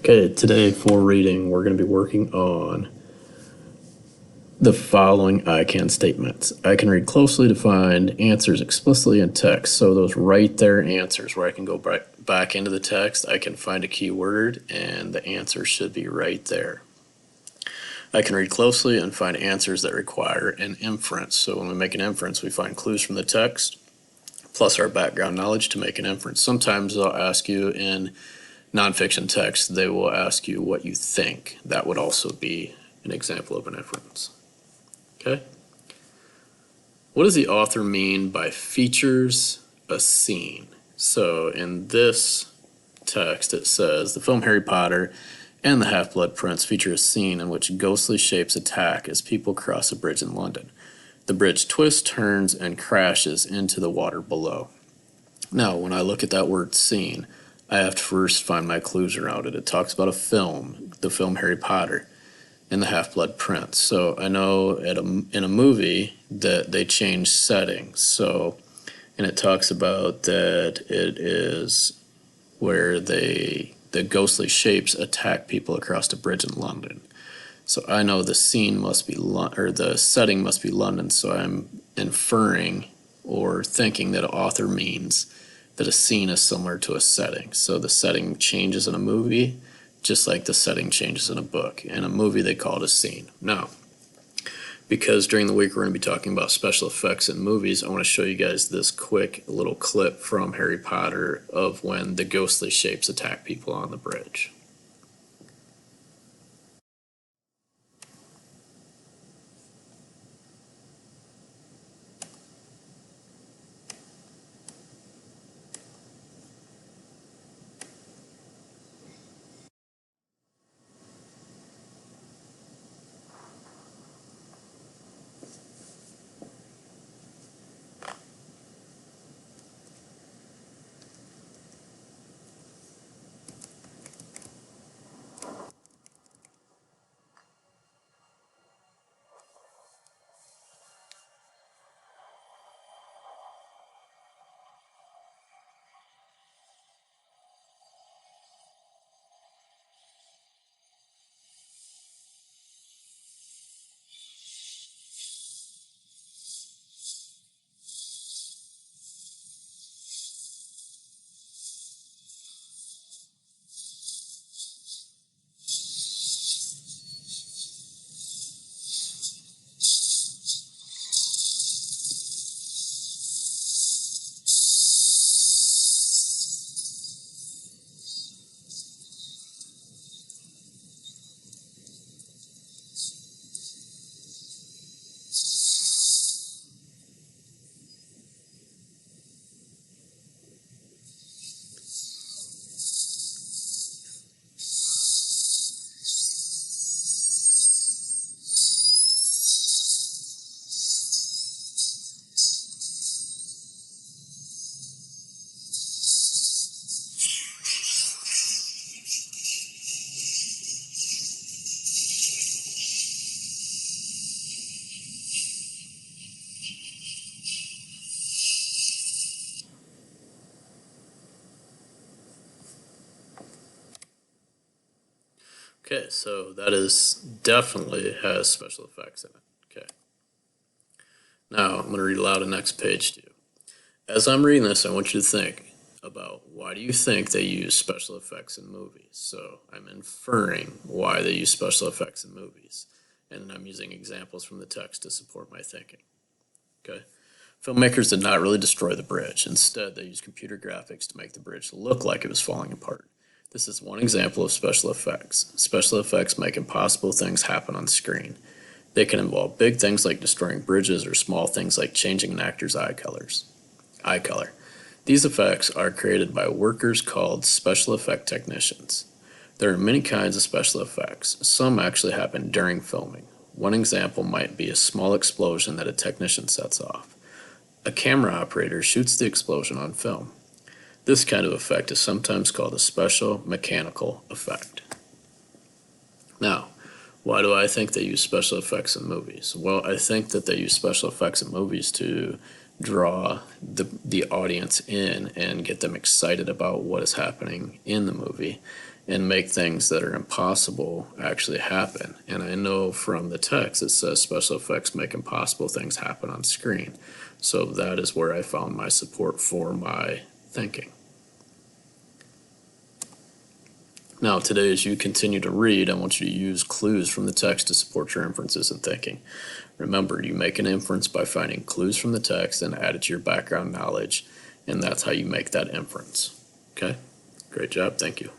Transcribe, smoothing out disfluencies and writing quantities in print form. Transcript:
Okay, today for reading, we're going to be working on the following I can statements. I can read closely to find answers explicitly in text. So those right there answers where I can go back into the text, I can find a keyword and the answer should be right there. I can read closely and find answers that require an inference. So when we make an inference, we find clues from the text plus our background knowledge to make an inference. Sometimes they'll ask you in nonfiction text, they will ask you what you think. That would also be an example of an inference. Okay? What does the author mean by features a scene? So in this text it says, the film Harry Potter and the Half-Blood Prince feature a scene in which ghostly shapes attack as people cross a bridge in London. The bridge twists, turns, and crashes into the water below. Now, when I look at that word scene, I have to first find my clues around it. It talks about a film, the film Harry Potter and the Half-Blood Prince. So I know in a movie that they change settings. So, and it talks about that it is where the ghostly shapes attack people across a bridge in London. So I know the scene must be, or the setting must be London. So I'm inferring or thinking that an author means that a scene is similar to a setting. So the setting changes in a movie, just like the setting changes in a book. In a movie, they call it a scene. Now, because during the week we're going to be talking about special effects in movies, I want to show you guys this quick little clip from Harry Potter of when the ghostly shapes attack people on the bridge. Okay, so that is definitely has special effects in it. Okay. Now I'm going to read aloud the next page to you. As I'm reading this, I want you to think about why do you think they use special effects in movies? So I'm inferring why they use special effects in movies. And I'm using examples from the text to support my thinking. Okay. Filmmakers did not really destroy the bridge. Instead, they used computer graphics to make the bridge look like it was falling apart. This is one example of special effects. Special effects make impossible things happen on screen. They can involve big things like destroying bridges or small things like changing an actor's eye color. These effects are created by workers called special effect technicians. There are many kinds of special effects. Some actually happen during filming. One example might be a small explosion that a technician sets off. A camera operator shoots the explosion on film. This kind of effect is sometimes called a special mechanical effect. Now, why do I think they use special effects in movies? Well, I think that they use special effects in movies to draw the audience in and get them excited about what is happening in the movie. and make things that are impossible actually happen. And I know from the text it says special effects make impossible things happen on screen. So that is where I found my support for my thinking. Now, today, as you continue to read, I want you to use clues from the text to support your inferences and thinking. Remember, you make an inference by finding clues from the text and add it to your background knowledge, and that's how you make that inference. Okay? Great job. Thank you.